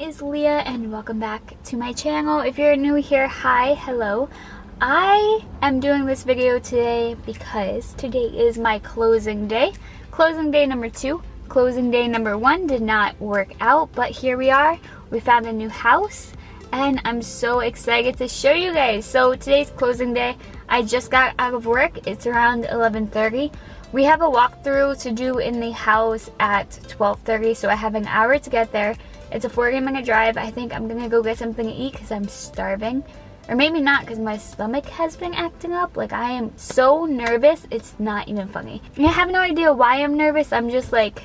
name is Leah and welcome back to my channel. If you're new here, hi, hello. I am doing this video today because today is my closing day. Closing day number 2. Closing day number 1 did not work out, but here we are. We found a new house and I'm so excited to show you guys. So today's closing day. I just got out of work. It's around 11:30. We have a walkthrough to do in the house at 12:30, so I have an hour to get there. It's a 40-minute drive. I think I'm gonna go get something to eat because I'm starving. Or maybe not, because my stomach has been acting up. Like, I am so nervous, it's not even funny. I have no idea why I'm nervous. I'm just like,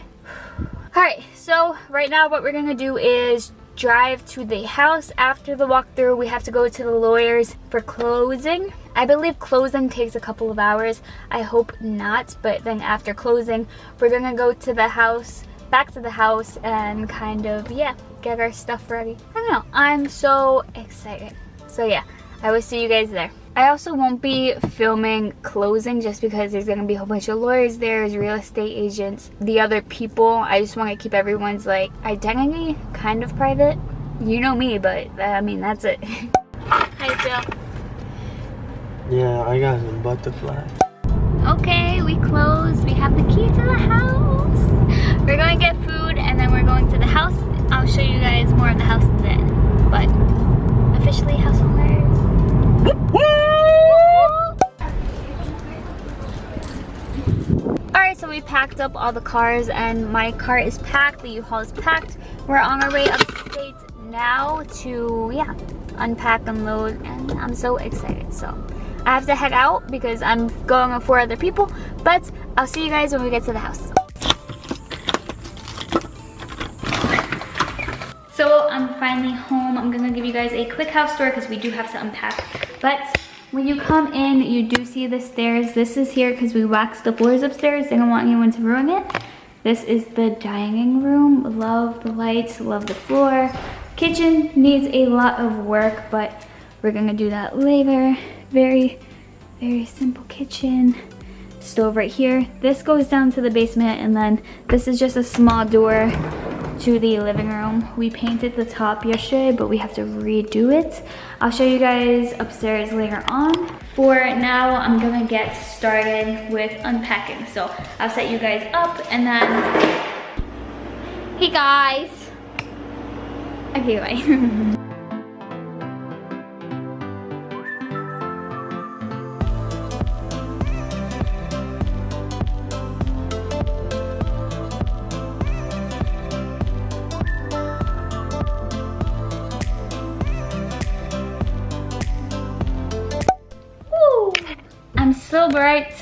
alright, so right now what we're gonna do is drive to the house. After the walkthrough, we have to go to the lawyers for closing. I believe closing takes a couple of hours. I hope not, but then after closing, we're gonna go to the house, back to the house, and kind of, yeah, get our stuff ready. I don't know, I'm so excited. So yeah, I will see you guys there. I also won't be filming closing just because there's gonna be a whole bunch of lawyers there, there's real estate agents, the other people. I just want to keep everyone's like identity kind of private. You know me, but I mean, that's it. How you feel? Yeah, I got some butterflies. Okay, we closed. We have the key to the house. We're going to get food and then we're going to the house. I'll show you guys more of the house then. But officially house owners. Alright, so we packed up all the cars and my car is packed. The U-Haul is packed. We're on our way upstate now to, yeah, unpack, unload, and I'm so excited. So I have to head out because I'm going with 4 other people, but I'll see you guys when we get to the house. So I'm finally home. I'm gonna give you guys a quick house tour because we do have to unpack. But when you come in, you do see the stairs. This is here because we waxed the floors upstairs. They don't want anyone to ruin it. This is the dining room. Love the lights, love the floor. Kitchen needs a lot of work, but we're gonna do that later. Very, very simple kitchen. Stove right here. This goes down to the basement, and then this is just a small door to the living room. We painted the top yesterday, but we have to redo it. I'll show you guys upstairs later on. For now, I'm gonna get started with unpacking. So I'll set you guys up and then, hey guys. Okay, bye. I'm so bright.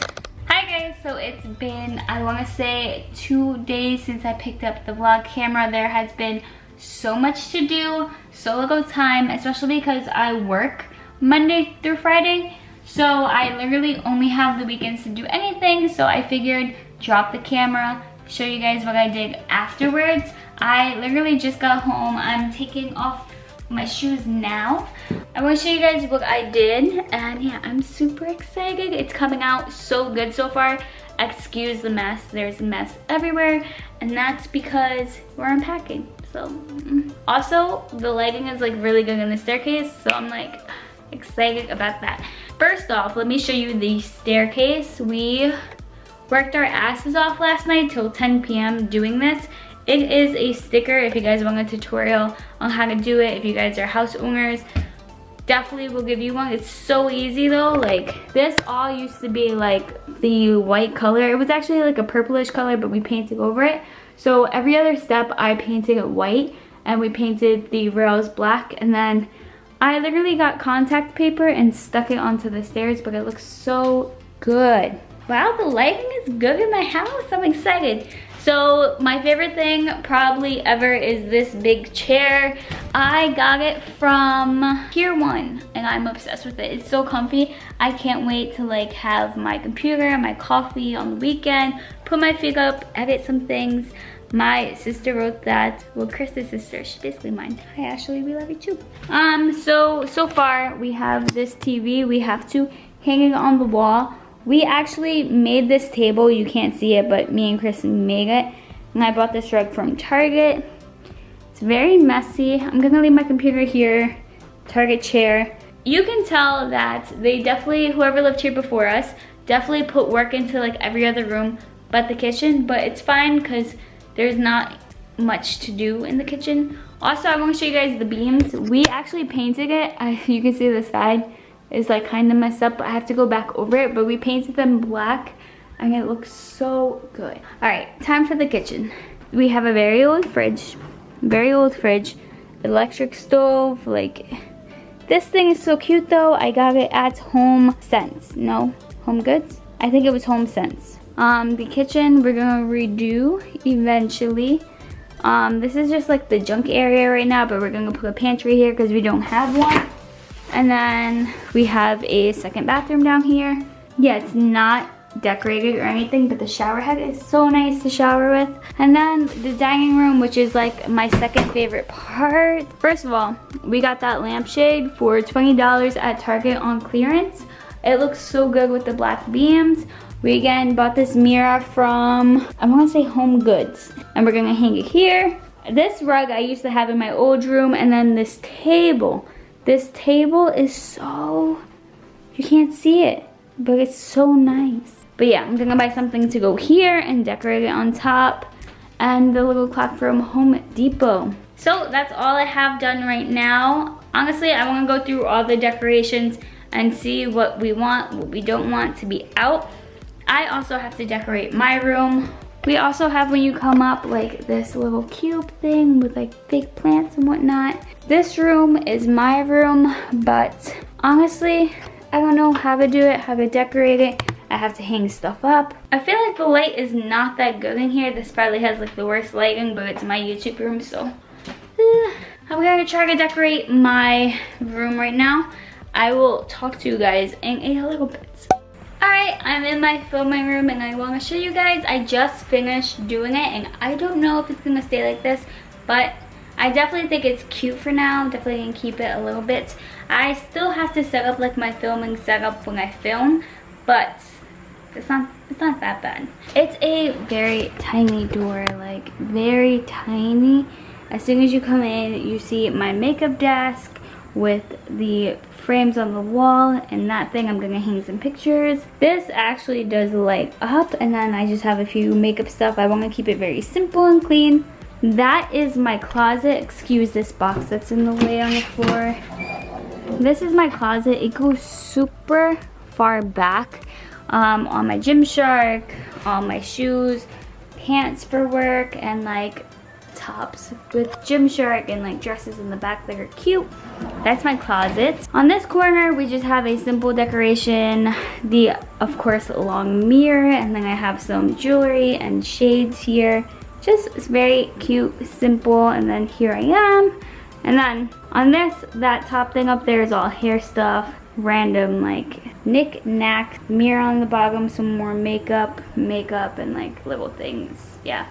Hi guys, so it's been, I want to say 2 days since I picked up the vlog camera. There has been so much to do, so little time, especially because I work Monday through Friday. So I literally only have the weekends to do anything. So I figured drop the camera, show you guys what I did afterwards. I literally just got home. I'm taking off my shoes now. I want to show you guys what I did, and yeah, I'm super excited. It's coming out so good so far. Excuse the mess, there's a mess everywhere, and that's because we're unpacking. So also the lighting is like really good in the staircase, so I'm like excited about that. First off, let me show you the staircase. We worked our asses off last night till 10 p.m. doing this. It is a sticker. If you guys want a tutorial on how to do it, if you guys are house owners, definitely will give you one. It's so easy though. Like, this all used to be like the white color. It was actually like a purplish color, but we painted over it. So every other step I painted it white, and we painted the rails black, and then I literally got contact paper and stuck it onto the stairs, but it looks so good. Wow, the lighting is good in my house. I'm excited. So my favorite thing probably ever is this big chair. I got it from Pier 1 and I'm obsessed with it. It's so comfy. I can't wait to like have my computer and my coffee on the weekend, put my feet up, edit some things. My sister wrote that, well, Chris's sister, she's basically mine. Hi Ashley, we love you too. So far we have this TV. We have to hang it on the wall. We actually made this table. You can't see it, but me and Chris made it. And I bought this rug from Target. It's very messy. I'm gonna leave my computer here, Target chair. You can tell that they definitely, whoever lived here before us, definitely put work into like every other room but the kitchen, but it's fine because there's not much to do in the kitchen. Also, I want to show you guys the beams. We actually painted it. You can see the side is like kind of messed up, but I have to go back over it, but we painted them black and it looks so good. All right, time for the kitchen. We have a very old fridge, electric stove. Like, this thing is so cute though. I got it at Home Sense. No, Home Goods? I think it was Home Sense. The kitchen we're gonna redo eventually. This is just like the junk area right now, but we're gonna put a pantry here because we don't have one. And then we have a second bathroom down here. Yeah, it's not decorated or anything, but the shower head is so nice to shower with. And then the dining room, which is like my second favorite part. First of all, we got that lampshade for $20 at Target on clearance. It looks so good with the black beams. We again bought this mirror from, I want to say Home Goods, and we're gonna hang it here. This rug I used to have in my old room, and then this table. This table is so, you can't see it, but it's so nice. But yeah, I'm gonna buy something to go here and decorate it on top, and the little clock from Home Depot. So that's all I have done right now. Honestly, I wanna go through all the decorations and see what we want, what we don't want to be out. I also have to decorate my room. We also have, when you come up, like this little cube thing with like fake plants and whatnot. This room is my room, but honestly, I don't know how to do it, how to decorate it. I have to hang stuff up. I feel like the light is not that good in here. This probably has like the worst lighting, but it's my YouTube room, so. I'm gonna try to decorate my room right now. I will talk to you guys in a little bit. Alright, I'm in my filming room and I want to show you guys. I just finished doing it and I don't know if it's going to stay like this, but I definitely think it's cute for now. Definitely going to keep it a little bit. I still have to set up like my filming setup when I film, but it's not that bad. It's a very tiny door, like very tiny. As soon as you come in, you see my makeup desk with the frames on the wall, and that thing I'm gonna hang some pictures. This actually does light up, and then I just have a few makeup stuff. I want to keep it very simple and clean. That is my closet. Excuse this box that's in the way on the floor. This is my closet. It goes super far back. On my Gymshark, all my shoes, pants for work, and like tops with Gymshark and like dresses in the back that are cute. That's my closet. On this corner we just have a simple decoration, the of course long mirror, and then I have some jewelry and shades here. Just very cute, simple. And then here I am. And then on this, that top thing up there is all hair stuff, random like knick-knack, mirror on the bottom, some more makeup, and like little things. Yeah,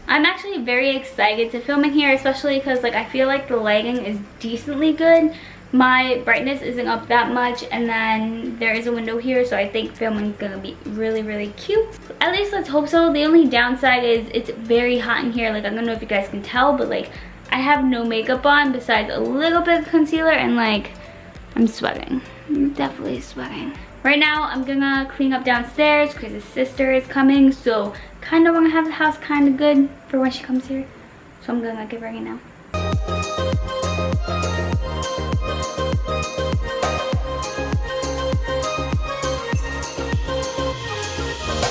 I'm actually very excited to film in here, especially because like I feel like the lighting is decently good. My brightness isn't up that much, and then there is a window here, so I think filming is gonna be really cute. At least let's hope so. The only downside is it's very hot in here. Like, I don't know if you guys can tell, but like I have no makeup on besides a little bit of concealer, and like I'm sweating. I'm definitely sweating. Right now I'm gonna clean up downstairs because his sister is coming, so kind of want to have the house kind of good for when she comes here. So I'm gonna get ready now.